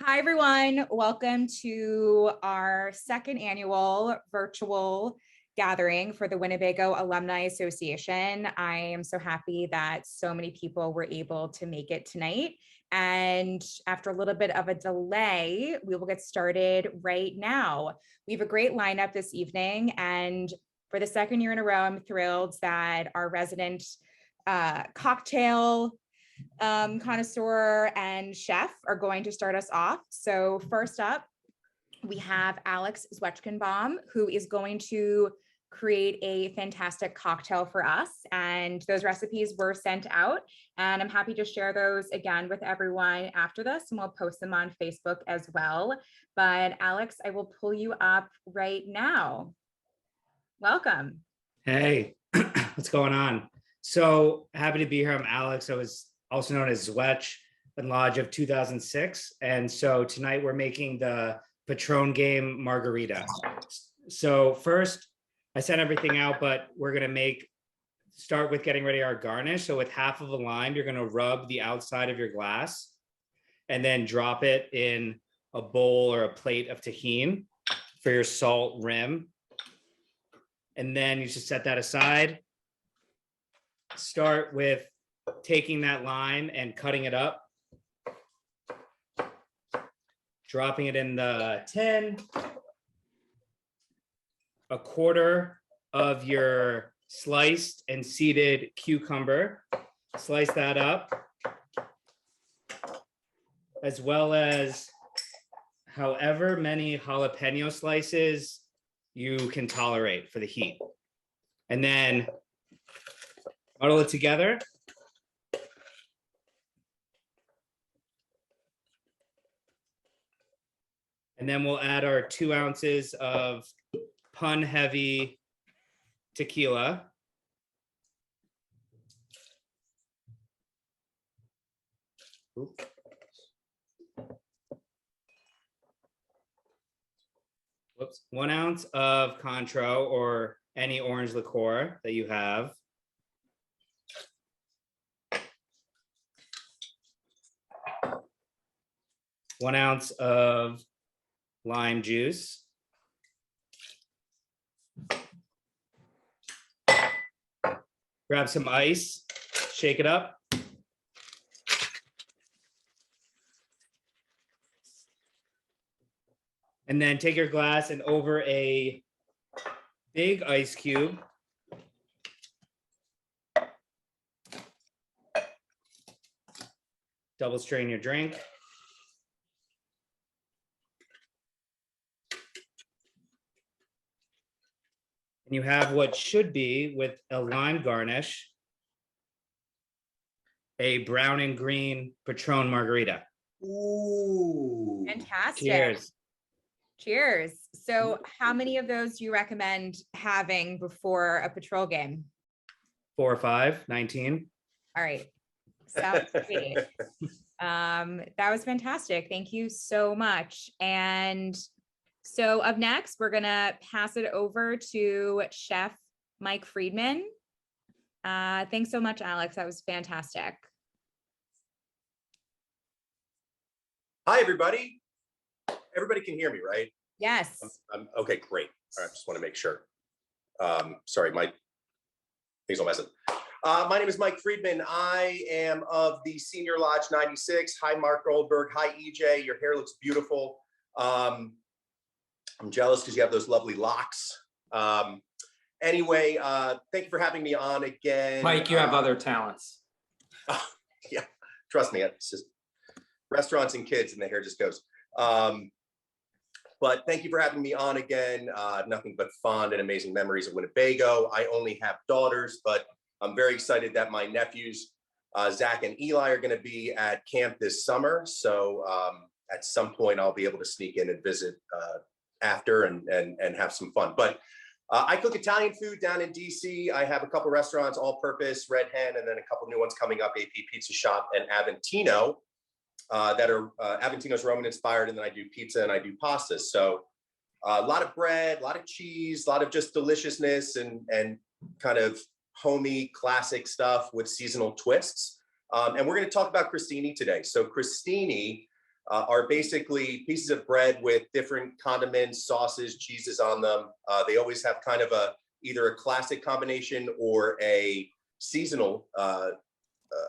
Hi, everyone. Welcome to our second annual virtual gathering for the Winnebago Alumni Association. I am so happy that so many people were able to make it tonight. And after a little bit of a delay, we will get started right now. We have a great lineup this evening. And for the second year in a row, I'm thrilled that our resident cocktail connoisseur and chef are going to start us off. So first up, we have Alex Zwetschgenbaum, who is going to create a fantastic cocktail for us. And those recipes were sent out. And I'm happy to share those again with everyone after this, and we'll post them on Facebook as well. But Alex, I will pull you up right now. Welcome. Hey, what's going on? So happy to be here. I'm Alex. I was also known as Zwetch in Lodge of 2006. And so tonight we're making the Patron game margarita. So first, I sent everything out, but we're gonna start with getting ready our garnish. So with half of a lime, you're gonna rub the outside of your glass and then drop it in a bowl or a plate of tahini for your salt rim. And then you just set that aside. Start with taking that lime and cutting it up, dropping it in the tin, a quarter of your sliced and seeded cucumber, slice that up, as well as however many jalapeno slices you can tolerate for the heat. And then muddle it together. And then we'll add our 2 ounces of pun heavy tequila. Oops. Whoops. 1 ounce of Cointreau or any orange liqueur that you have. One ounce of lime juice. Grab some ice, shake it up. And then take your glass and over a big ice cube, double strain your drink. And you have what should be, with a lime garnish, a brown and green Patron margarita. Ooh. Fantastic. Cheers. Cheers. So how many of those do you recommend having before a patrol game? 4 or 5, 19. All right. Sounds great. That was fantastic. Thank you so much. And so up next, we're gonna pass it over to Chef Mike Friedman. Thanks so much, Alex. That was fantastic. Hi, everybody. Everybody can hear me, right? Yes. Okay, great. All right, just want to make sure. Sorry, my things all messing. My name is Mike Friedman. I am of the Senior Lodge 96. Hi, Mark Goldberg. Hi, EJ. Your hair looks beautiful. I'm jealous because you have those lovely locks. Anyway, thank you for having me on again. Mike, you have other talents. Yeah, trust me. It's just restaurants and kids, and the hair just goes. But thank you for having me on again. Nothing but fond and amazing memories of Winnebago. I only have daughters, but I'm very excited that my nephews, Zach and Eli, are going to be at camp this summer. So at some point, I'll be able to sneak in and visit after and have some fun. But I cook Italian food down in DC. I have a couple restaurants, All Purpose, Red Hen, and then a couple new ones coming up, AP Pizza Shop and Aventino, that are Aventino's Roman inspired. And then I do pizza and I do pastas. So a lot of bread, a lot of cheese, a lot of just deliciousness and kind of homey classic stuff with seasonal twists. And we're going to talk about crostini today. So crostini are basically pieces of bread with different condiments, sauces, cheeses on them. They always have kind of either a classic combination or a seasonal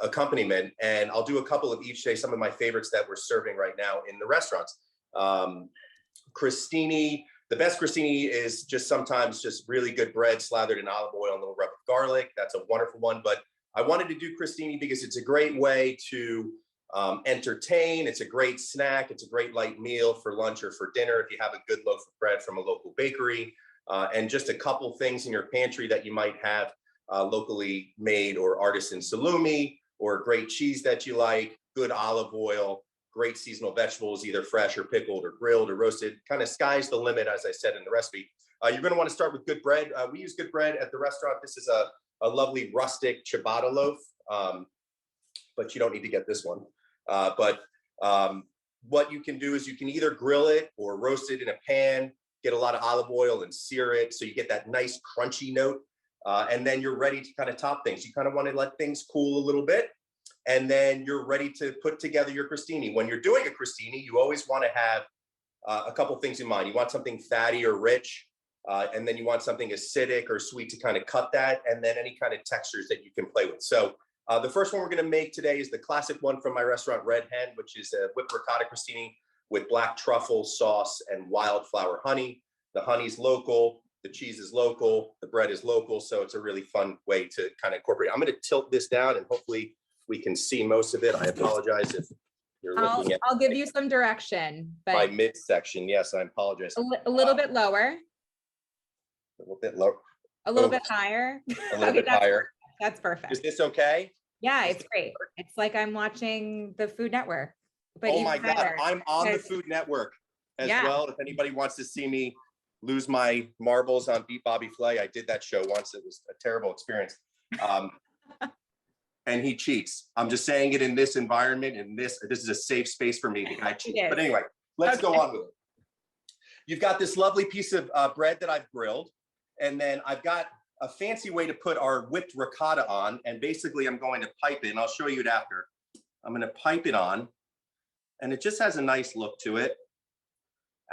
accompaniment. And I'll do a couple of each day, some of my favorites that we're serving right now in the restaurants. Crostini, the best crostini is just sometimes just really good bread slathered in olive oil and a little rub of garlic. That's a wonderful one. But I wanted to do crostini because it's a great way to entertain. It's a great snack. It's a great light meal for lunch or for dinner if you have a good loaf of bread from a local bakery, and just a couple things in your pantry that you might have locally made, or artisan salumi, or great cheese that you like, good olive oil, great seasonal vegetables, either fresh or pickled or grilled or roasted. Kind of sky's the limit, as I said in the recipe. You're going to want to start with good bread. We use good bread at the restaurant. This is a lovely rustic ciabatta loaf, but you don't need to get this one. What you can do is you can either grill it or roast it in a pan, get a lot of olive oil and sear it so you get that nice crunchy note. And then you're ready to kind of top things. You kind of want to let things cool a little bit, and then you're ready to put together your crostini. When you're doing a crostini, you always want to have a couple things in mind. You want something fatty or rich, and then you want something acidic or sweet to kind of cut that, and then any kind of textures that you can play with. So the first one we're going to make today is the classic one from my restaurant, Red Hen, which is a whipped ricotta crostini with black truffle sauce and wildflower honey. The honey's local, the cheese is local, the bread is local, so it's a really fun way to kind of incorporate. I'm going to tilt this down and hopefully we can see most of it. I apologize if you're looking at. I'll give you some direction, but my midsection. Yes, I apologize. A little bit lower. A little bit lower. A little bit higher. A little bit higher. That's perfect. Is this okay? Yeah, it's great. It's like I'm watching the Food Network. But oh my God, I'm on the Food Network as well. If anybody wants to see me lose my marbles on Beat Bobby Flay, I did that show once. It was a terrible experience. And he cheats. I'm just saying it in this environment, and this is a safe space for me. The guy cheats. But anyway, let's go on with it. You've got this lovely piece of bread that I've grilled, and then I've got a fancy way to put our whipped ricotta on, and basically I'm going to pipe it, and I'll show you it after. I'm going to pipe it on, and it just has a nice look to it.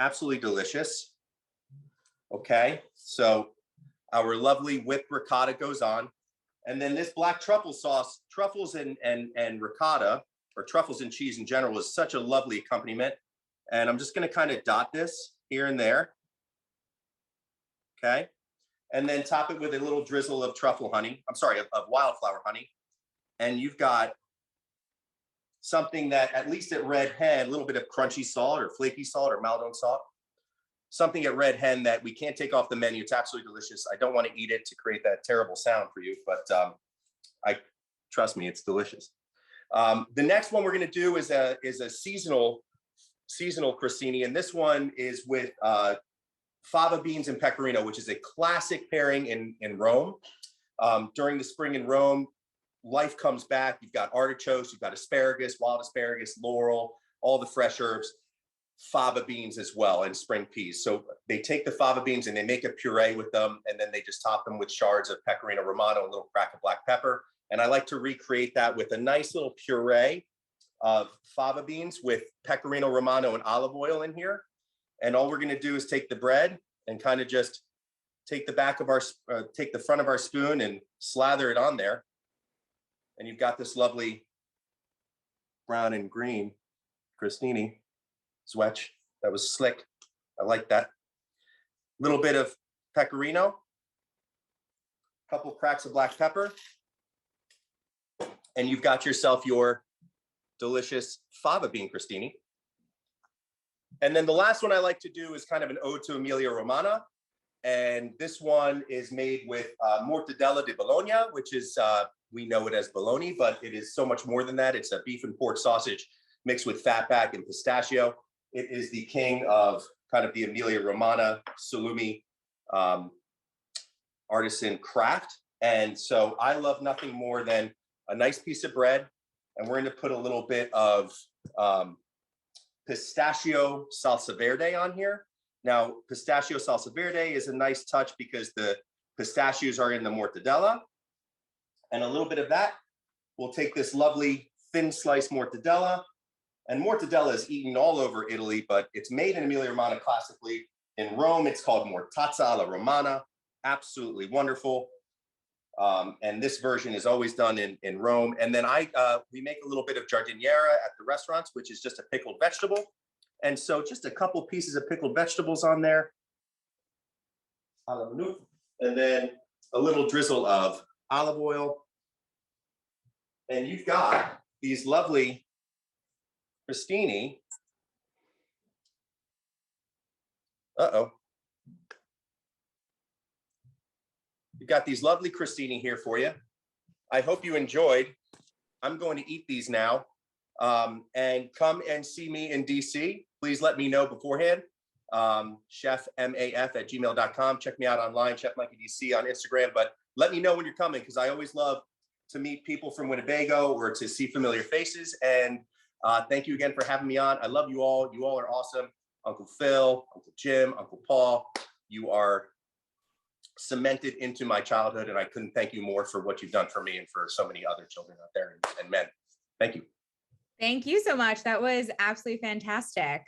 Absolutely delicious. Okay, so our lovely whipped ricotta goes on, and then this black truffle sauce, truffles and ricotta, or truffles and cheese in general, is such a lovely accompaniment. And I'm just going to kind of dot this here and there. Okay, and then top it with a little drizzle of truffle honey. I'm sorry, of wildflower honey. And you've got something that, at least at Red Hen, a little bit of crunchy salt or flaky salt or Maldon salt. Something at Red Hen that we can't take off the menu. It's absolutely delicious. I don't want to eat it to create that terrible sound for you, but trust me, it's delicious. The next one we're going to do is a seasonal crostini, and this one is with fava beans and pecorino, which is a classic pairing in Rome. During the spring in Rome, life comes back. You've got artichokes, you've got asparagus, wild asparagus, laurel, all the fresh herbs, fava beans as well, and spring peas. So they take the fava beans and they make a puree with them, and then they just top them with shards of pecorino romano, a little crack of black pepper. And I like to recreate that with a nice little puree of fava beans with pecorino romano and olive oil in here. And all we're going to do is take the bread and kind of just take the front of our spoon and slather it on there. And you've got this lovely brown and green crostini. Swetch. That was slick. I like that. Little bit of pecorino, couple cracks of black pepper, and you've got yourself your delicious fava bean crostini. And then the last one I like to do is kind of an ode to Emilia Romagna. And this one is made with mortadella di Bologna, which is, we know it as bologna, but it is so much more than that. It's a beef and pork sausage mixed with fatback and pistachio. It is the king of kind of the Emilia Romagna salumi artisan craft. And so I love nothing more than a nice piece of bread. And we're going to put a little bit of pistachio salsa verde on here. Now, pistachio salsa verde is a nice touch because the pistachios are in the mortadella. And a little bit of that. We'll take this lovely thin sliced mortadella, And mortadella is eaten all over Italy, but it's made in Emilia-Romagna classically. In Rome, it's called mortazza alla romana. Absolutely wonderful. And this version is always done in Rome. And then we make a little bit of giardiniera at the restaurants, which is just a pickled vegetable. And so just a couple pieces of pickled vegetables on there. And then a little drizzle of olive oil. And you've got these lovely crostini. Uh-oh. You've got these lovely crostini here for you. I hope you enjoyed. I'm going to eat these now. And come and see me in DC. Please let me know beforehand. chefmaf@gmail.com. Check me out online, Chef Mikey DC on Instagram. But let me know when you're coming, because I always love to meet people from Winnebago or to see familiar faces. And thank you again for having me on. I love you all. You all are awesome. Uncle Phil, Uncle Jim, Uncle Paul, you are cemented into my childhood, and I couldn't thank you more for what you've done for me and for so many other children out there and men. Thank you. Thank you so much. That was absolutely fantastic.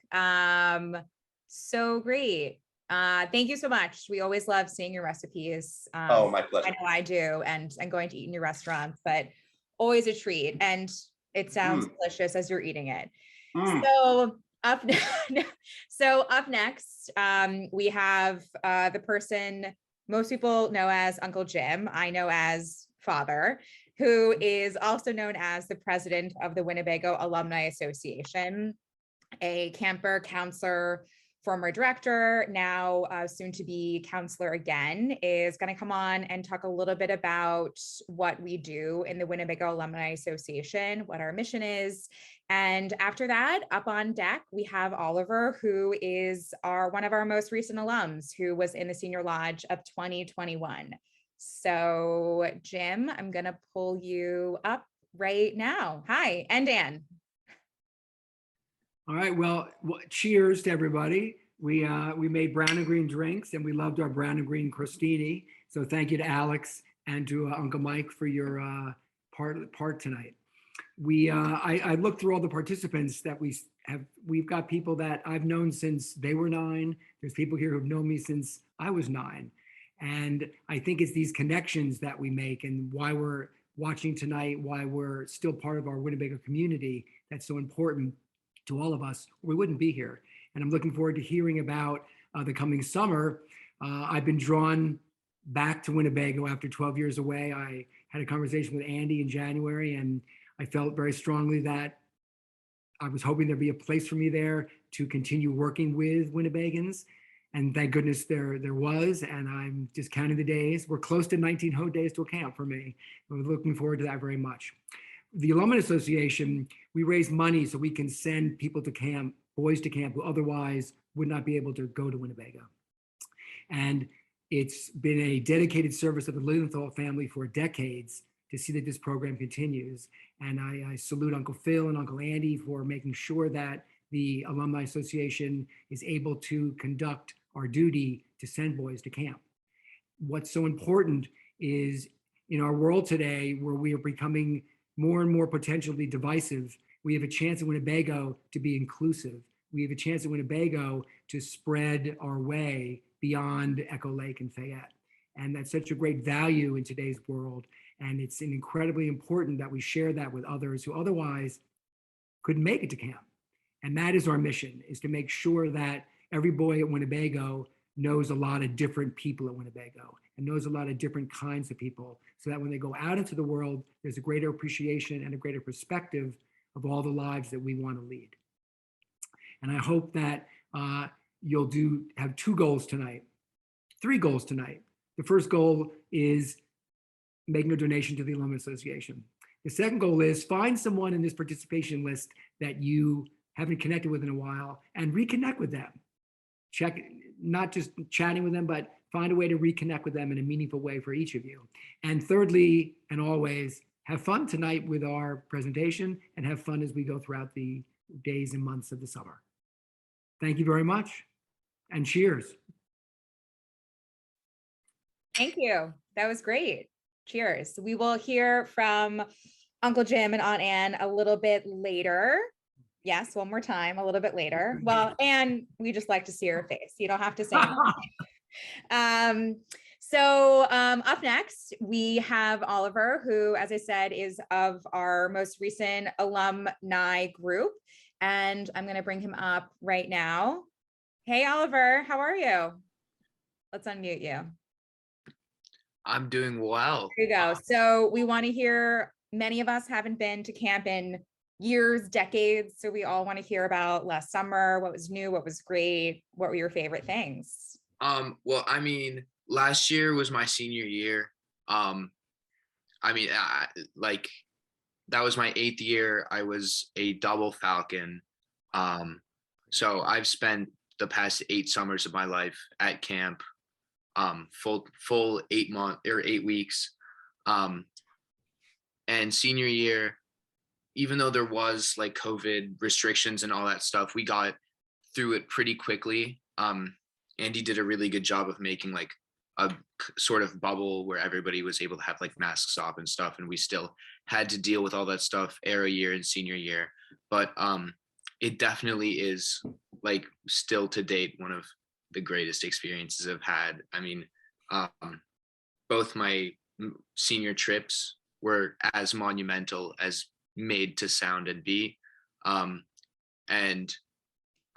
So great. Thank you so much. We always love seeing your recipes. Oh, my pleasure. I know I do, and going to eat in your restaurants, but always a treat. And it sounds delicious as you're eating it. So up next, we have the person most people know as Uncle Jim, I know as father, who is also known as the president of the Winnebago Alumni Association, a camper counselor, former director, now soon to be counselor again, is going to come on and talk a little bit about what we do in the Winnebago Alumni Association, what our mission is. And after that, up on deck, we have Oliver, who is one of our most recent alums, who was in the Senior Lodge of 2021. So Jim, I'm going to pull you up right now. Hi, and Dan. All right, well, cheers to everybody. We made brown and green drinks, and we loved our brown and green crostini. So thank you to Alex and to Uncle Mike for your part tonight. I looked through all the participants that we have. We've got people that I've known since they were 9. There's people here who've known me since I was 9. And I think it's these connections that we make, and why we're watching tonight, why we're still part of our Winnebago community, that's so important to all of us. We wouldn't be here. And I'm looking forward to hearing about the coming summer. I've been drawn back to Winnebago after 12 years away. I had a conversation with Andy in January, and I felt very strongly that I was hoping there'd be a place for me there to continue working with Winnebagans. And thank goodness there was, and I'm just counting the days. We're close to 19 whole days to a camp for me. I'm looking forward to that very much. The Alumni Association, we raise money so we can send people to camp, boys to camp, who otherwise would not be able to go to Winnebago. And it's been a dedicated service of the Lilienthal family for decades to see that this program continues. And I salute Uncle Phil and Uncle Andy for making sure that the Alumni Association is able to conduct our duty to send boys to camp. What's so important is in our world today, where we are becoming more and more potentially divisive, we have a chance in Winnebago to be inclusive. We have a chance in Winnebago to spread our way beyond Echo Lake and Fayette. And that's such a great value in today's world. And it's incredibly important that we share that with others who otherwise couldn't make it to camp. And that is our mission, is to make sure that every boy at Winnebago knows a lot of different people at Winnebago and knows a lot of different kinds of people, so that when they go out into the world, there's a greater appreciation and a greater perspective of all the lives that we want to lead. And I hope that you'll have 2 goals tonight, 3 goals tonight. The first goal is making a donation to the Alumni Association. The second goal is find someone in this participation list that you haven't connected with in a while and reconnect with them. Check, not just chatting with them, but find a way to reconnect with them in a meaningful way for each of you. And thirdly, and always, have fun tonight with our presentation, and have fun as we go throughout the days and months of the summer. Thank you very much, and cheers. Thank you. That was great. Cheers. We will hear from Uncle Jim and Aunt Ann a little bit later. Yes, one more time, a little bit later. Well, and we just like to see your face. You don't have to say anything. Up next, we have Oliver, who, as I said, is of our most recent alumni group. And I'm going to bring him up right now. Hey, Oliver, how are you? Let's unmute you. I'm doing well. There you go. So we want to hear, many of us haven't been to camp in years, decades. So we all want to hear about last summer, what was new, what was great, what were your favorite things? Well, I mean, last year was my senior year. Like that was my 8th year. I was a double Falcon. So I've spent the past 8 summers of my life at camp, full 8 weeks. And senior year, even though there was like COVID restrictions and all that stuff, we got through it pretty quickly. Andy did a really good job of making like a sort of bubble where everybody was able to have like masks off and stuff. And we still had to deal with all that stuff era year and senior year. But it definitely is like still to date one of the greatest experiences I've had. I mean, both my senior trips were as monumental as made to sound and be. And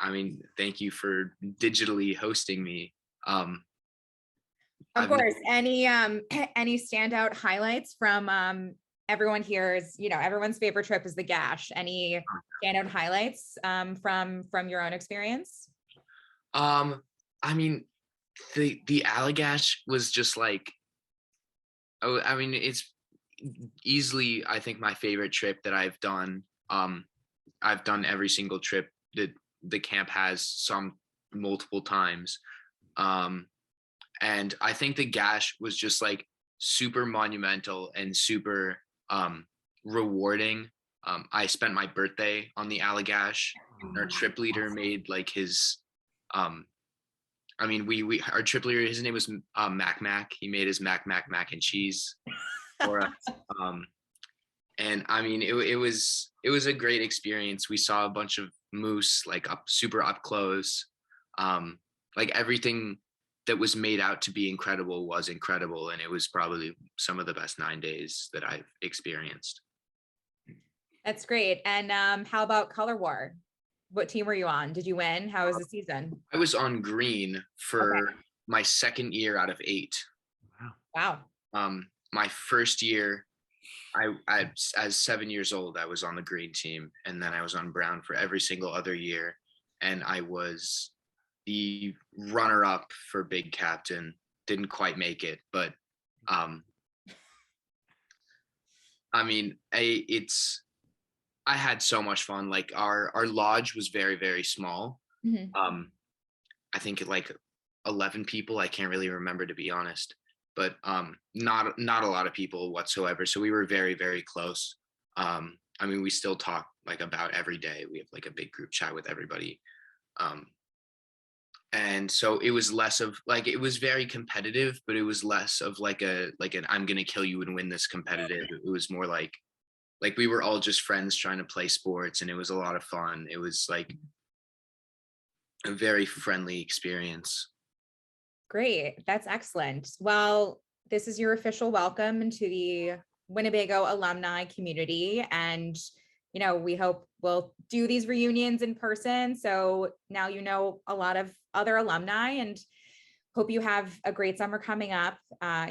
I mean, thank you for digitally hosting me. Of course, any standout highlights from everyone here's, everyone's favorite trip is the Gash. Any standout highlights from your own experience? I mean, the Allagash was just like, oh, I mean, it's easily, I think, my favorite trip that I've done. I've done every single trip that the camp has, some multiple times. And I think the Gash was just like super monumental and super rewarding. I spent my birthday on the Allagash. Our trip leader made like his our trip leader, his name was Mac. He made his Mac and cheese for us. And I mean, it was a great experience. We saw a bunch of moose like super up close. Like everything that was made out to be incredible was incredible, and it was probably some of the best 9 days that I've experienced. That's great. And how about Color War? What team were you on? Did you win? How was the season? I was on green for my 2nd year out of 8. Wow. My first year, as 7 years old, I was on the green team, and then I was on brown for every single other year, and I was the runner-up for big captain. Didn't quite make it, but I mean, I had so much fun. Like our lodge was very, very small. Mm-hmm. I think like 11 people. I can't really remember, to be honest, but not a lot of people whatsoever. So we were very, very close. I mean, we still talk like about every day. We have like a big group chat with everybody. And so it was less of like, it was very competitive, but it was less of like an I'm gonna kill you and win this competitive. It was more like we were all just friends trying to play sports, and it was a lot of fun. It was like a very friendly experience. Great. That's excellent. Well, this is your official welcome into the Winnebago alumni community. And, we hope we'll do these reunions in person. So now you know a lot of other alumni, and hope you have a great summer coming up.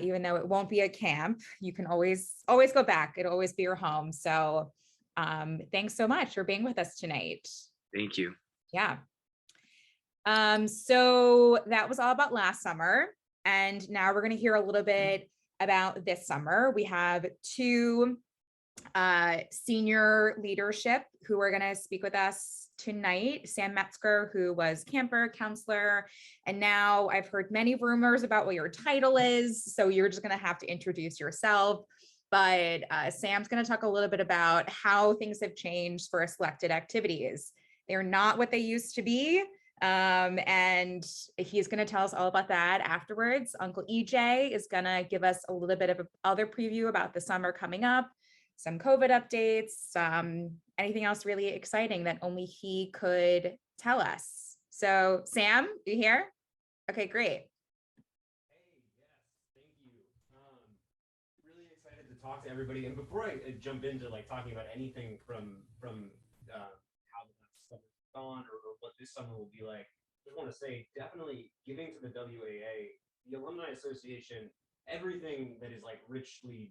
Even though it won't be a camp, you can always go back. It'll always be your home. So thanks so much for being with us tonight. Thank you. Yeah. So that was all about last summer. And now we're going to hear a little bit about this summer. We have 2 senior leadership who are going to speak with us tonight. Sam Metzger, who was camper counselor, and now I've heard many rumors about what your title is, so you're just going to have to introduce yourself. But Sam's going to talk a little bit about how things have changed for selected activities. They're not what they used to be. And he's going to tell us all about that afterwards. Uncle EJ is going to give us a little bit of other preview about the summer coming up, some COVID updates, anything else really exciting that only he could tell us. So Sam, you here? Okay, great. Hey, yes, thank you. Really excited to talk to everybody. And before I jump into like talking about anything from how the summer's gone or what this summer will be like, I just want to say definitely giving to the WAA, the Alumni Association, everything that is like richly,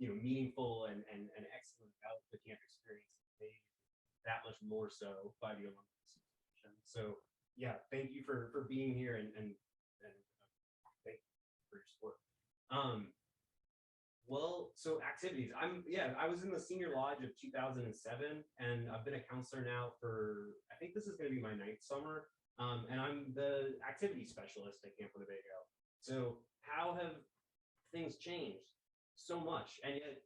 meaningful and excellent about the camp experience is made that much more so by the Alumni Association. So yeah, thank you for being here and thank you for your support. Well, so activities. I was in the senior lodge of 2007, and I've been a counselor now for, I think this is going to be my 9th summer. And I'm the activity specialist at Camp Winnebago. So how have things changed? So much, and yet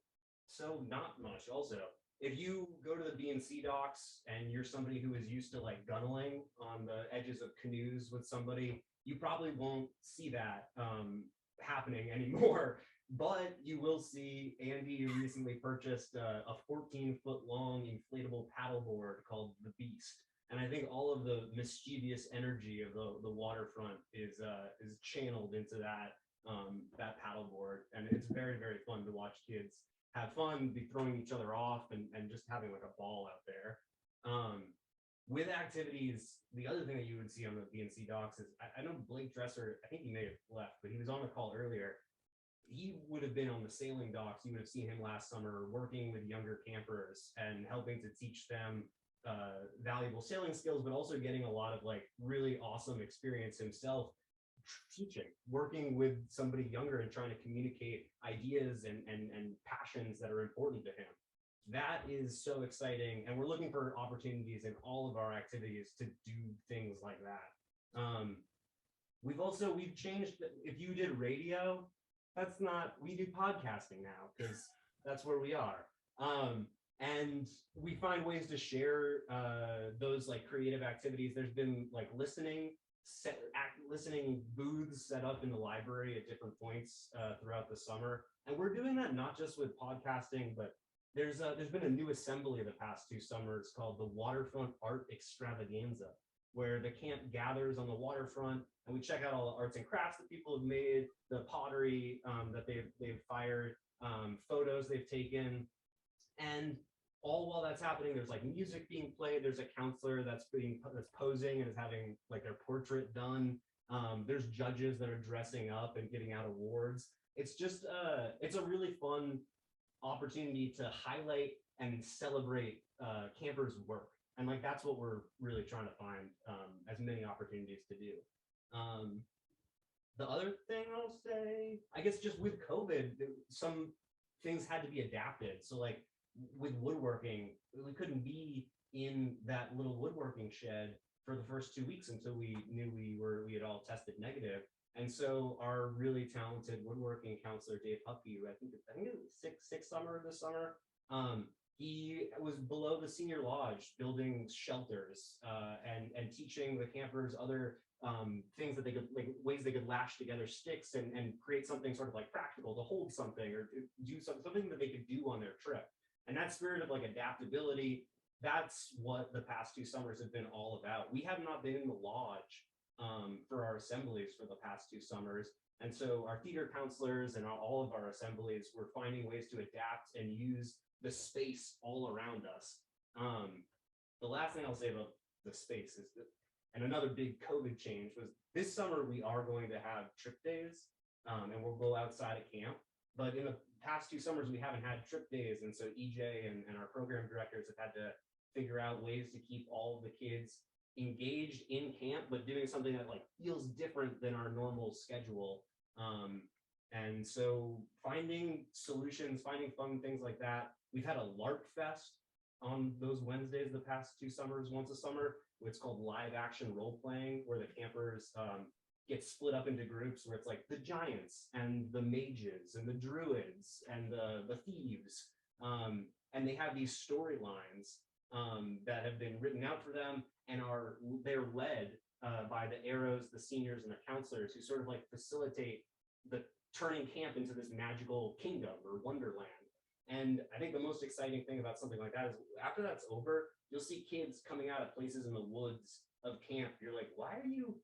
so not much also. If you go to the B&C docks and you're somebody who is used to like gunneling on the edges of canoes with somebody, you probably won't see that happening anymore. But you will see Andy recently purchased a 14-foot long inflatable paddleboard called the Beast. And I think all of the mischievous energy of the waterfront is channeled into that paddleboard. And it's very, very fun to watch kids have fun, be throwing each other off and just having like a ball out there. With activities, the other thing that you would see on the B&C docks is, I know Blake Dresser, I think he may have left, but he was on the call earlier. He would have been on the sailing docks. You would have seen him last summer working with younger campers and helping to teach them valuable sailing skills, but also getting a lot of like really awesome experience himself teaching, working with somebody younger and trying to communicate ideas and passions that are important to him. That is so exciting. And we're looking for opportunities in all of our activities to do things like that. We've changed. If you did radio, we do podcasting now because that's where we are. And we find ways to share those like creative activities. There's been like listening booths set up in the library at different points throughout the summer. And we're doing that not just with podcasting, but there's been a new assembly the past 2 summers called the Waterfront Art Extravaganza, where the camp gathers on the waterfront and we check out all the arts and crafts that people have made, the pottery that they've fired, photos they've taken. And all while that's happening, there's like music being played. There's a counselor that's posing and is having like their portrait done. There's judges that are dressing up and giving out awards. It's just it's a really fun opportunity to highlight and celebrate campers' work. And like that's what we're really trying to find as many opportunities to do. The other thing I'll say, I guess just with COVID, some things had to be adapted. So like with woodworking, we couldn't be in that little woodworking shed for the first 2 weeks until we knew we had all tested negative. And so our really talented woodworking counselor, Dave Huffey, who I think it was sixth summer this summer, he was below the senior lodge building shelters and teaching the campers other things that they could, like ways they could lash together sticks and create something sort of like practical to hold something or do something that they could do on their trip. And that spirit of like adaptability, that's what the past 2 summers have been all about. We have not been in the lodge for our assemblies for the past 2 summers. And so our theater counselors and all of our assemblies were finding ways to adapt and use the space all around us. The last thing I'll say about the space is that, and another big COVID change was this summer we are going to have trip days and we'll go outside at camp. But in the past 2 summers, we haven't had trip days. And so EJ and our program directors have had to figure out ways to keep all of the kids engaged in camp, but doing something that like feels different than our normal schedule. And so finding solutions, finding fun things like that. We've had a LARP fest on those Wednesdays the past 2 summers, once a summer. It's called live action role playing, where the campers get split up into groups where it's like the giants and the mages and the druids and the thieves. And they have these storylines that have been written out for them and they're led by the arrows, the seniors, and the counselors who sort of like facilitate the turning camp into this magical kingdom or wonderland. And I think the most exciting thing about something like that is after that's over, you'll see kids coming out of places in the woods of camp. You're like, why are you?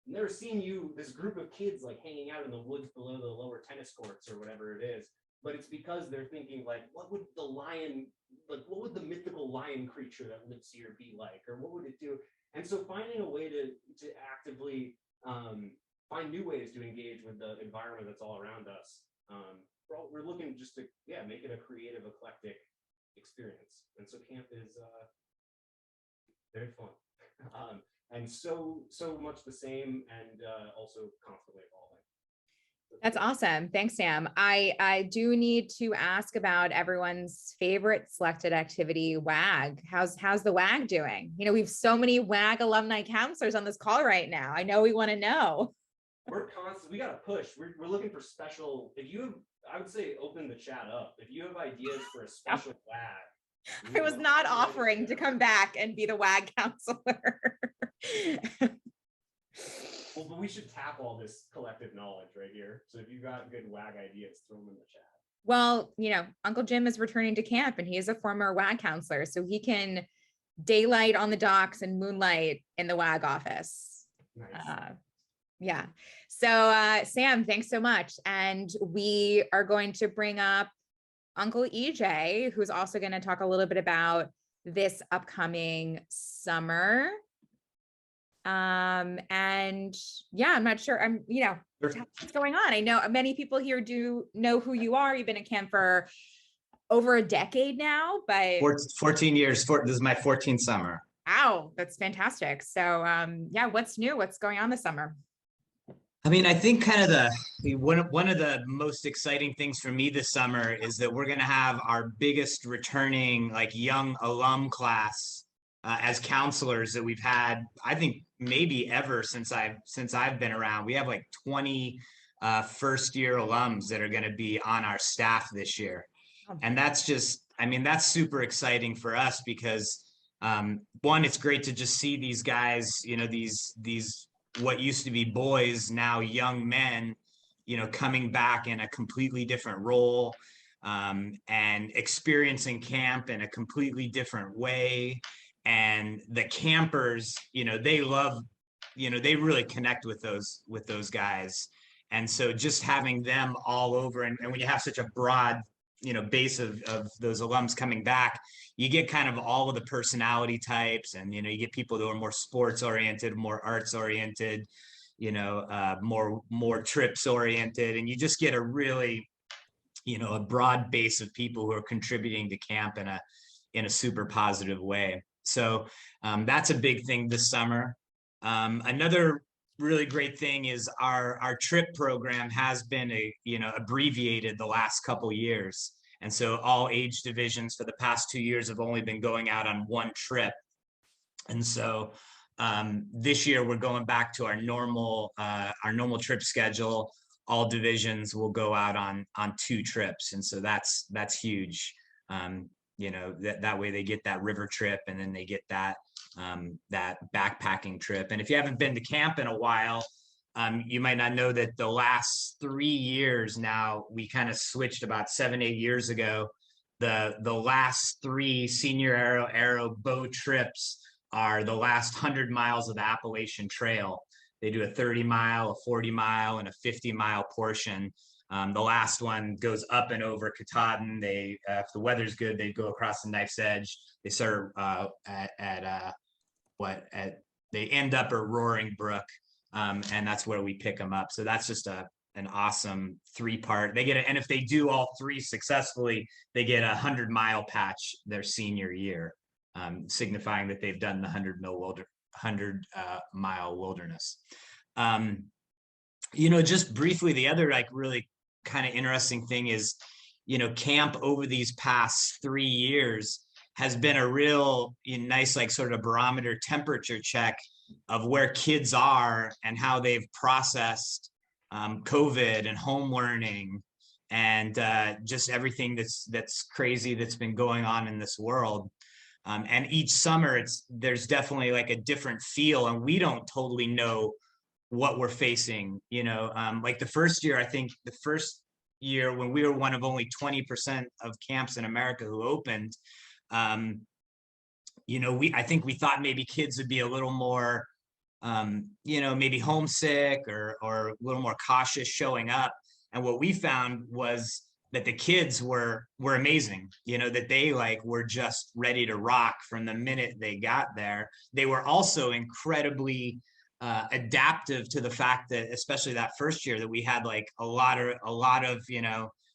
I've never seen you, this group of kids like hanging out in the woods below the lower tennis courts or whatever it is. But it's because they're thinking like, what would the lion, like what would the mythical lion creature that lives here be like, or what would it do? And so finding a way to actively find new ways to engage with the environment that's all around us. We're looking just to make it a creative, eclectic experience. And so camp is very fun. And so much the same, and also constantly evolving. That's awesome. Thanks, Sam. I do need to ask about everyone's favorite selected activity, WAG. How's the WAG doing? You know, we have so many WAG alumni counselors on this call right now. I know we want to know. We're constant. We got to push. We're looking for special. If you have, I would say, open the chat up. If you have ideas for a special WAG. I was not offering to come back and be the WAG counselor. Well, but we should tap all this collective knowledge right here. So if you got good WAG ideas, throw them in the chat. Well, you know, Uncle Jim is returning to camp and he is a former WAG counselor, so he can daylight on the docks and moonlight in the WAG office. Nice. Yeah. So Sam, thanks so much. And we are going to bring up Uncle EJ, who's also going to talk a little bit about this upcoming summer. And yeah, I'm not sure. What's going on. I know many people here do know who you are. You've been in camp for over a decade now, but 14 years. This is my 14th summer. Wow, that's fantastic. So yeah, what's new? What's going on this summer? I mean, I think kind of one of the most exciting things for me this summer is that we're going to have our biggest returning like young alum class as counselors that we've had, I think maybe ever since I've been around. We have like 20 first year alums that are going to be on our staff this year. And that's just, I mean, that's super exciting for us because one, it's great to just see these guys, you know, these what used to be boys, now young men, you know, coming back in a completely different role and experiencing camp in a completely different way. And the campers, you know, they love, you know, they really connect with those guys. And so just having them all over, and when you have such a broad, you know, base of those alums coming back, you get kind of all of the personality types, and, you know, you get people who are more sports oriented, more arts oriented, you know, more trips oriented. And you just get a really, you know, a broad base of people who are contributing to camp in a super positive way. So that's a big thing this summer. Another really great thing is our trip program has been abbreviated the last couple years. And so all age divisions for the past 2 years have only been going out on one trip. And so this year we're going back to our normal trip schedule. All divisions will go out on 2 trips. And so that's huge. You know, that way they get that river trip, and then they get that backpacking trip. And if you haven't been to camp in a while, you might not know that the last 3 years now, we kind of switched about 7-8 years ago. The last 3 senior aero bow trips are the last 100 miles of the Appalachian Trail. They do a 30-mile, a 40-mile, and a 50-mile portion. The last one goes up and over Katahdin. If the weather's good, they go across the Knife's Edge. They start they end up at Roaring Brook, and that's where we pick them up. So that's just an awesome 3-part. They get it, and if they do all 3 successfully, they get a 100-mile patch their senior year, signifying that they've done the 100-mile wilderness. You know, just briefly, the other like really kind of interesting thing is, you know, camp over these past 3 years has been a real nice, like sort of barometer temperature check of where kids are and how they've processed COVID and home learning and just everything that's crazy that's been going on in this world. And each summer there's definitely like a different feel, and we don't totally know what we're facing, you know. Like the first year, I think the first year when we were one of only 20% of camps in America who opened, I think we thought maybe kids would be a little more, maybe homesick or a little more cautious showing up. And what we found was that the kids were amazing, that they were just ready to rock from the minute they got there. They were also incredibly adaptive to the fact that, especially that first year, that we had a lot of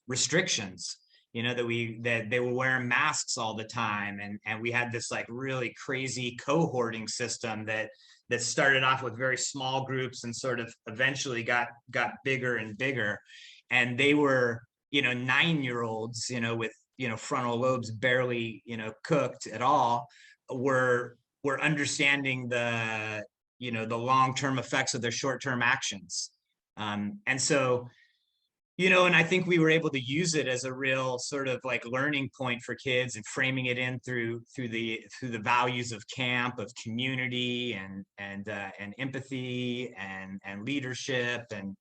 restrictions, that they were wearing masks all the time, and we had this really crazy cohorting system that started off with very small groups and sort of eventually got bigger and bigger. And they were 9-year-olds with frontal lobes barely cooked at all, were understanding the long-term effects of their short-term actions. And so and I think we were able to use it as a real sort of learning point for kids, and framing it in through the values of camp, of community and empathy and leadership, and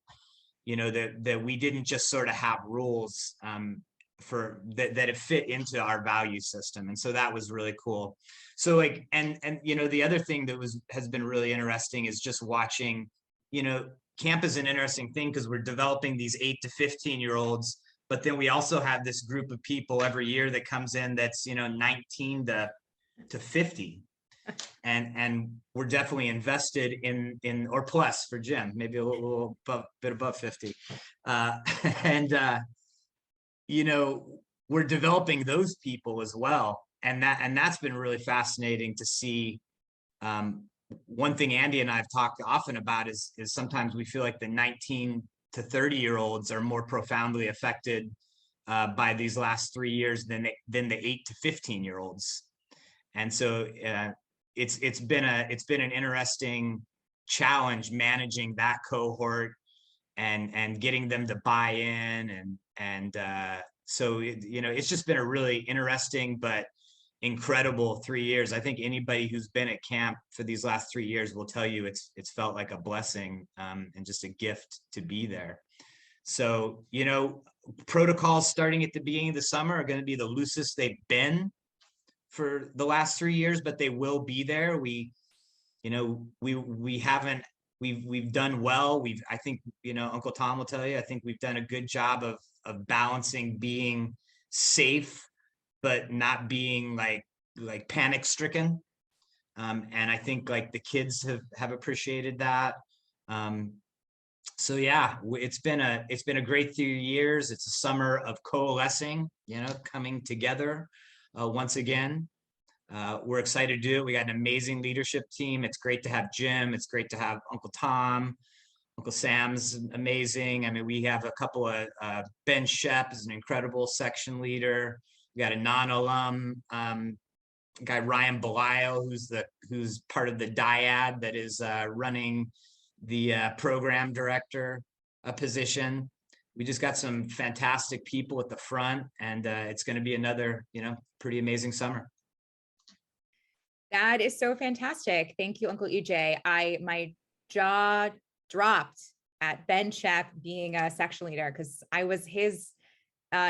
that we didn't just sort of have rules for that it fit into our value system. And so that was really cool. So and the other thing that has been really interesting is just watching, camp is an interesting thing because we're developing these 8 to 15-year-olds, but then we also have this group of people every year that comes in that's 19 to 50, and we're definitely invested in or plus for Jim, maybe a little bit above 50, we're developing those people as well, and that's been really fascinating to see. One thing Andy and I have talked often about is sometimes we feel like the 19 to 30-year-olds are more profoundly affected by these last 3 years than the 8 to 15-year-olds. And so it's been an interesting challenge managing that cohort and getting them to buy in, and so it's just been a really interesting but incredible 3 years. I think anybody who's been at camp for these last 3 years will tell you it's felt like a blessing and just a gift to be there. So protocols starting at the beginning of the summer are going to be the loosest they've been for the last 3 years, but they will be there. We've done well. I think Uncle Tom will tell you, I think we've done a good job of balancing being safe but not being panic stricken. And I think the kids have appreciated that. So yeah, it's been a great 3 years. It's a summer of coalescing, coming together once again. We're excited to do it. We got an amazing leadership team. It's great to have Jim. It's great to have Uncle Tom. Uncle Sam's amazing. I mean, we have a couple of Ben Shep is an incredible section leader. We got a non-alum guy, Ryan Belial, who's part of the dyad that is running the program director position. We just got some fantastic people at the front, and it's going to be another, pretty amazing summer. That is so fantastic. Thank you, Uncle EJ. My jaw dropped at Ben Shep being a section leader, because I was his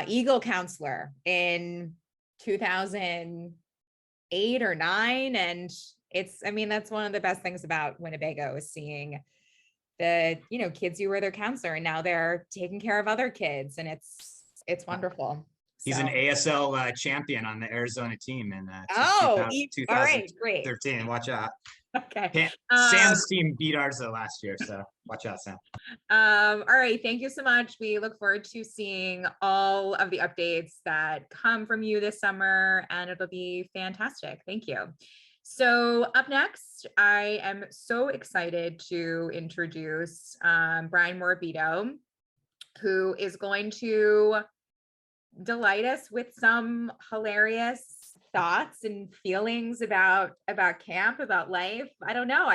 Eagle counselor in 2008 or 9. And that's one of the best things about Winnebago, is seeing the, kids who were their counselor and now they're taking care of other kids. And it's wonderful. He's an ASL champion on the Arizona team in all right, 2013. great. Watch out. Okay. Sam's team beat ours last year, so watch out, Sam. All right, thank you so much. We look forward to seeing all of the updates that come from you this summer, and it'll be fantastic. Thank you. So up next, I am so excited to introduce Brian Morabito, who is going to delight us with some hilarious thoughts and feelings about camp, about life. I don't know.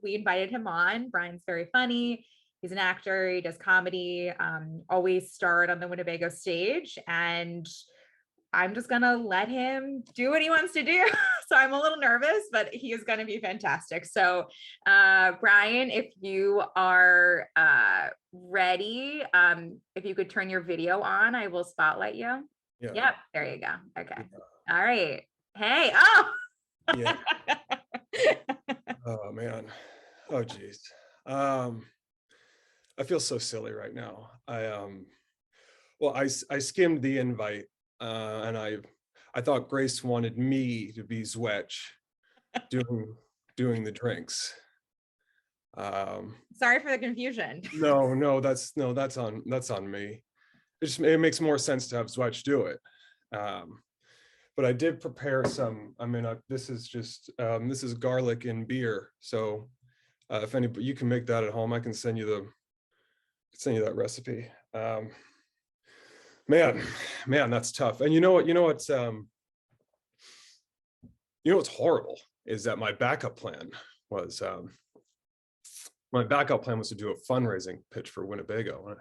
We invited him on. Brian's very funny. He's an actor. He does comedy, always starred on the Winnebago stage. And I'm just gonna let him do what he wants to do. So I'm a little nervous, but he is gonna be fantastic. So Brian, if you are ready, if you could turn your video on, I will spotlight you. Yeah. Yep, there you go. Okay. All right. Hey, oh. Yeah. Oh man. Oh geez. I feel so silly right now. Well, I skimmed the invite, and I thought Grace wanted me to be Zwetch doing the drinks. Sorry for the confusion. No, that's on me. It makes more sense to have Zwetch do it. But I did prepare some. I mean, this is just this is garlic in beer. So if anybody, you can make that at home. I can send you that recipe. Man, that's tough. And you know what's horrible is that my backup plan was to do a fundraising pitch for Winnebago.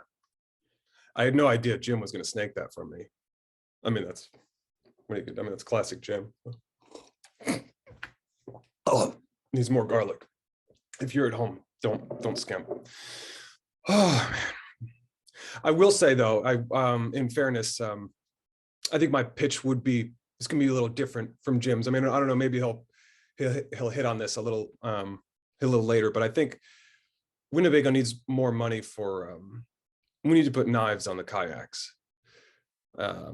I had no idea Jim was going to snake that from me. I mean, that's classic Jim. Oh, needs more garlic. If you're at home, don't skimp. Oh man. I will say though, in fairness, I think my pitch would be, it's gonna be a little different from Jim's. I mean, I don't know, maybe he'll hit on this a little later, but I think Winnebago needs more money for, we need to put knives on the kayaks. I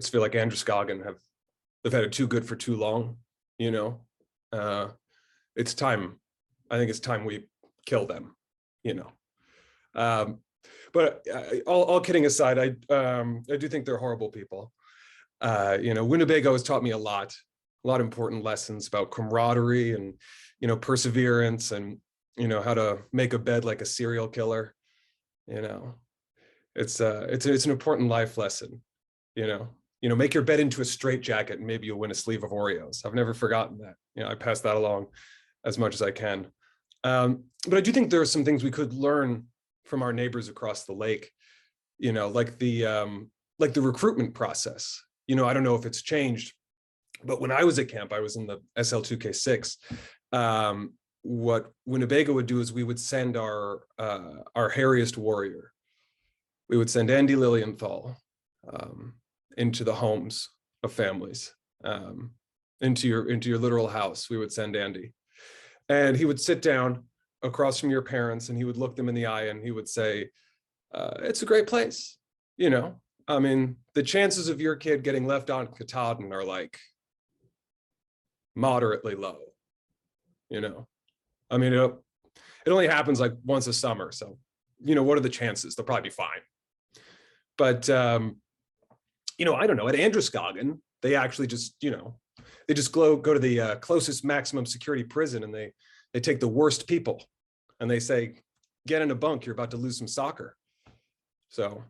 just feel like Androscoggin they've had it too good for too long, you know. It's time. I think it's time we kill them, you know. But all kidding aside, I do think they're horrible people. You know, Winnebago has taught me a lot of important lessons about camaraderie and, you know, perseverance and, you know, how to make a bed like a serial killer. You know, it's an important life lesson. You know, make your bed into a straitjacket and maybe you'll win a sleeve of Oreos. I've never forgotten that. You know, I pass that along as much as I can. But I do think there are some things we could learn from our neighbors across the lake, you know, like the recruitment process. You know, I don't know if it's changed, but when I was at camp, I was in the SL2K6. What Winnebago would do is we would send our hairiest warrior. We would send Andy Lilienthal into the homes of families, into your literal house. We would send Andy, and he would sit down across from your parents and he would look them in the eye and he would say, it's a great place. You know, I mean, the chances of your kid getting left on Katahdin are like moderately low, you know. I mean, it only happens like once a summer. So, you know, what are the chances? They'll probably be fine. But, you know, I don't know, at Androscoggin, they actually just, you know, they just go to the closest maximum security prison and they take the worst people and they say, get in a bunk, you're about to lose some soccer. So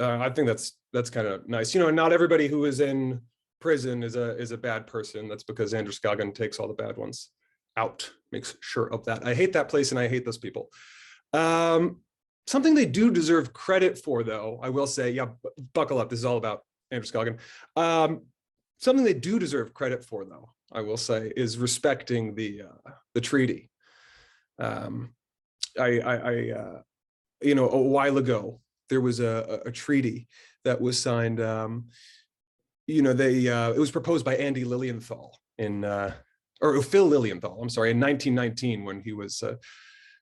I think that's kind of nice. You know, not everybody who is in prison is a bad person. That's because Androscoggin takes all the bad ones out, makes sure of that. I hate that place and I hate those people. Something they do deserve credit for, though, I will say, yeah, buckle up, this is all about Androscoggin. Something they do deserve credit for, though, I will say, is respecting the treaty. You know, a while ago, there was a treaty that was signed. You know, it was proposed by Andy Lilienthal or Phil Lilienthal, I'm sorry, in 1919 when he was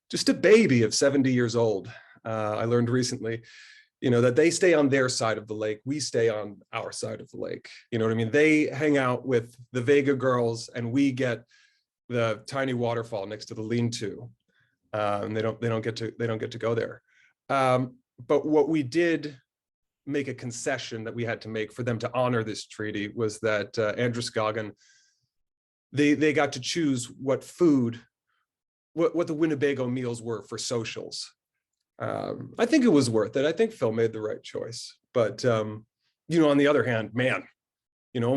just a baby of 70 years old. I learned recently, you know, that they stay on their side of the lake, we stay on our side of the lake. You know what I mean? They hang out with the Vega girls and we get the tiny waterfall next to the lean-to. And they don't get to go there. But what we did make a concession that we had to make for them to honor this treaty was that Androscoggin, they got to choose what the Winnebago meals were for socials. I think it was worth it. I think Phil made the right choice. But you know, on the other hand, man, you know,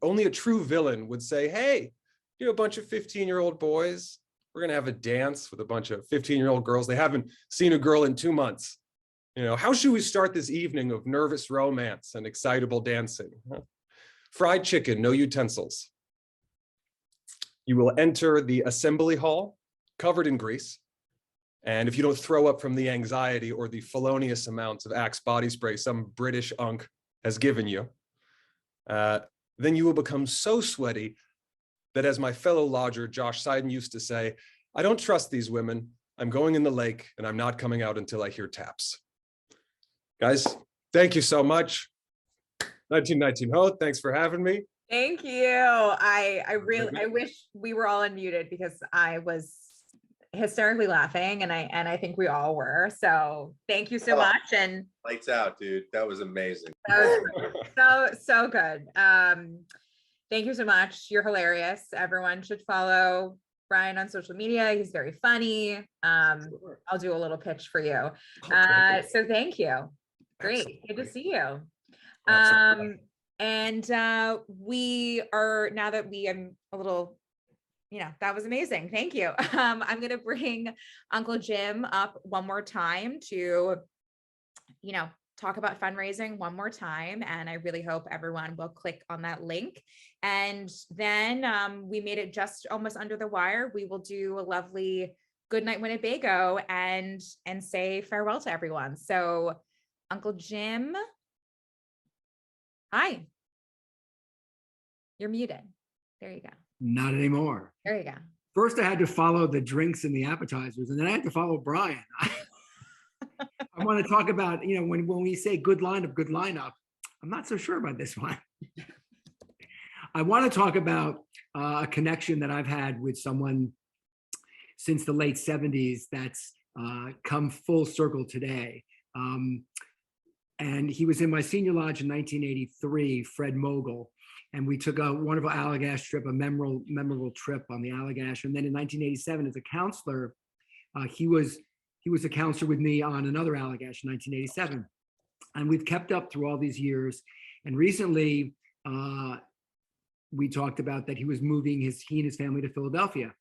only a true villain would say, hey, you know, a bunch of 15-year-old boys, we're gonna have a dance with a bunch of 15-year-old girls. They haven't seen a girl in 2 months. How should we start this evening of nervous romance and excitable dancing? Huh? Fried chicken, no utensils. You will enter the assembly hall covered in grease. And if you don't throw up from the anxiety or the felonious amounts of Axe body spray some British unk has given you, then you will become so sweaty that, as my fellow lodger Josh Seiden used to say, I don't trust these women. I'm going in the lake and I'm not coming out until I hear taps. Guys, thank you so much. 1919 Ho, thanks for having me. Thank you. I wish we were all unmuted because I was hysterically laughing, and I think we all were. So thank you so much. And Lights out, dude. That was amazing. that was so good. Thank you so much. You're hilarious. Everyone should follow Brian on social media. He's very funny. I'll do a little pitch for you. So thank you. Great. Good to see you. And we are, now that we am a little, that was amazing. Thank you. I'm going to bring Uncle Jim up one more time to, talk about fundraising one more time. And I really hope everyone will click on that link. And then we made it just almost under the wire. We will do a lovely good night Winnebago and say farewell to everyone. So Uncle Jim, hi. You're muted. There you go. Not anymore. There you go. First, I had to follow the drinks and the appetizers, and then I had to follow Brian. I want to talk about, when we say good lineup, I'm not so sure about this one. I want to talk about a connection that I've had with someone since the late 70s that's come full circle today. And he was in my senior lodge in 1983, Fred Mogul. And we took a wonderful Allagash trip, a memorable trip on the Allagash. And then in 1987, as a counselor, he was a counselor with me on another Allagash in 1987. And we've kept up through all these years. And recently, we talked about that he was moving he and his family to Philadelphia.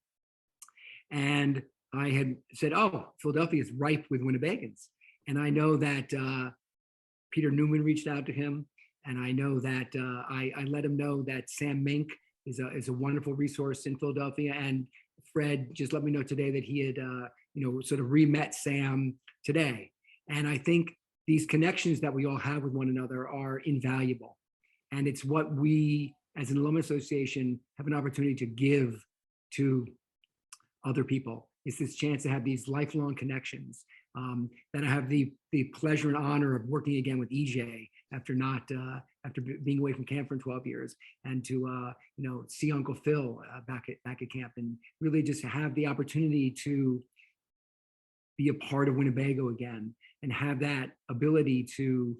And I had said, oh, Philadelphia is ripe with Winnebagans. And I know that Peter Newman reached out to him. And I know that I let him know that Sam Mink is a wonderful resource in Philadelphia. And Fred just let me know today that he had, sort of re-met Sam today. And I think these connections that we all have with one another are invaluable. And it's what we, as an alumni association, have an opportunity to give to other people. It's this chance to have these lifelong connections. That I have the pleasure and honor of working again with EJ after being away from camp for 12 years, and to see Uncle Phil back at camp, and really just have the opportunity to be a part of Winnebago again, and have that ability to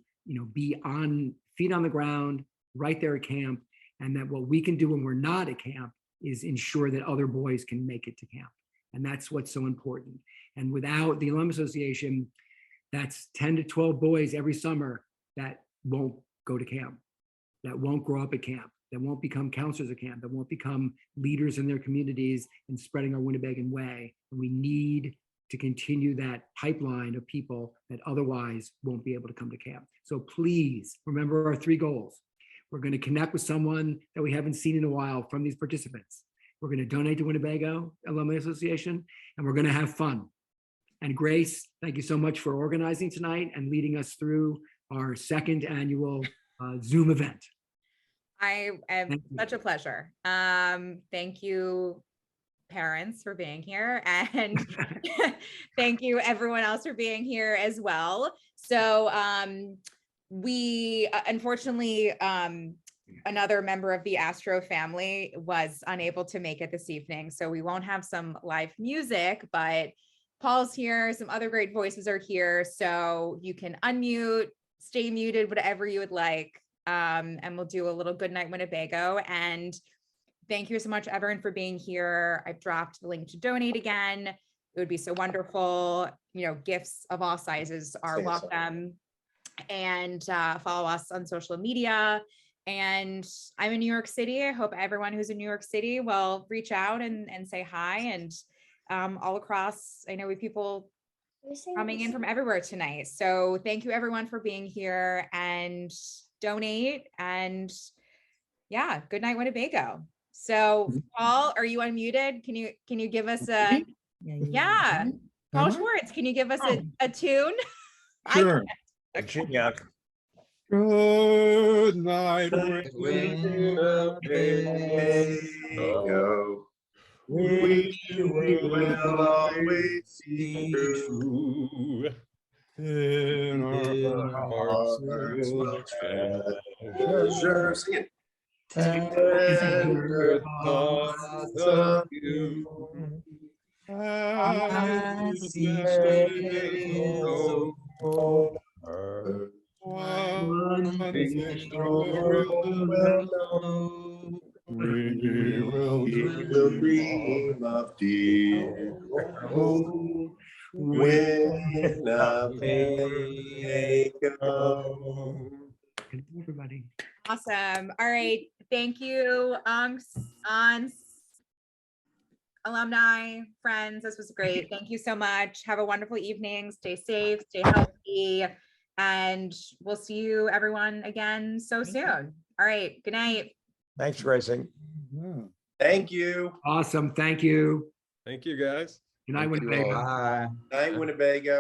be on feet on the ground right there at camp, and that what we can do when we're not at camp is ensure that other boys can make it to camp. And that's what's so important. And without the Alumni Association, that's 10 to 12 boys every summer that won't go to camp, that won't grow up at camp, that won't become counselors at camp, that won't become leaders in their communities and spreading our Winnebagan way. And we need to continue that pipeline of people that otherwise won't be able to come to camp. So please remember our 3 goals. We're going to connect with someone that we haven't seen in a while from these participants. We're going to donate to Winnebago Alumni Association, and we're going to have fun. And Grace, thank you so much for organizing tonight and leading us through our 2nd annual Zoom event. Such a pleasure. Thank you, parents, for being here, and thank you everyone else for being here as well. So we unfortunately another member of the Astro family was unable to make it this evening, so we won't have some live music, but Paul's here, some other great voices are here, so you can unmute, stay muted, whatever you would like, and we'll do a little good night Winnebago. And thank you so much, everyone, for being here. I've dropped the link to donate again. It would be so wonderful. Gifts of all sizes are welcome. And follow us on social media. And I'm in New York City. I hope everyone who's in New York City will reach out and say hi. And all across, I know we have people coming in from everywhere tonight. So thank you everyone for being here and donate. And yeah, good night, Winnebago. So Paul, are you unmuted? Can you give us a, yeah, Paul Schwartz, can you give us a tune? Sure. Yeah. Good night, Winnebago, we will always be true. In our hearts, we'll treasure Sing it. tender thoughts of you. As each day goes over, one thing we'll know. We will dream of dear home Winnebago. Everybody. Awesome. All right. Thank you, aunts, alumni, friends. This was great. Thank you so much. Have a wonderful evening. Stay safe, stay healthy, and we'll see you everyone again so soon. All right. Good night. Thanks, Racing. Thank you. Awesome. Thank you. Thank you, guys. Good night, Thank you Winnebago. all. Bye. Night, Winnebago.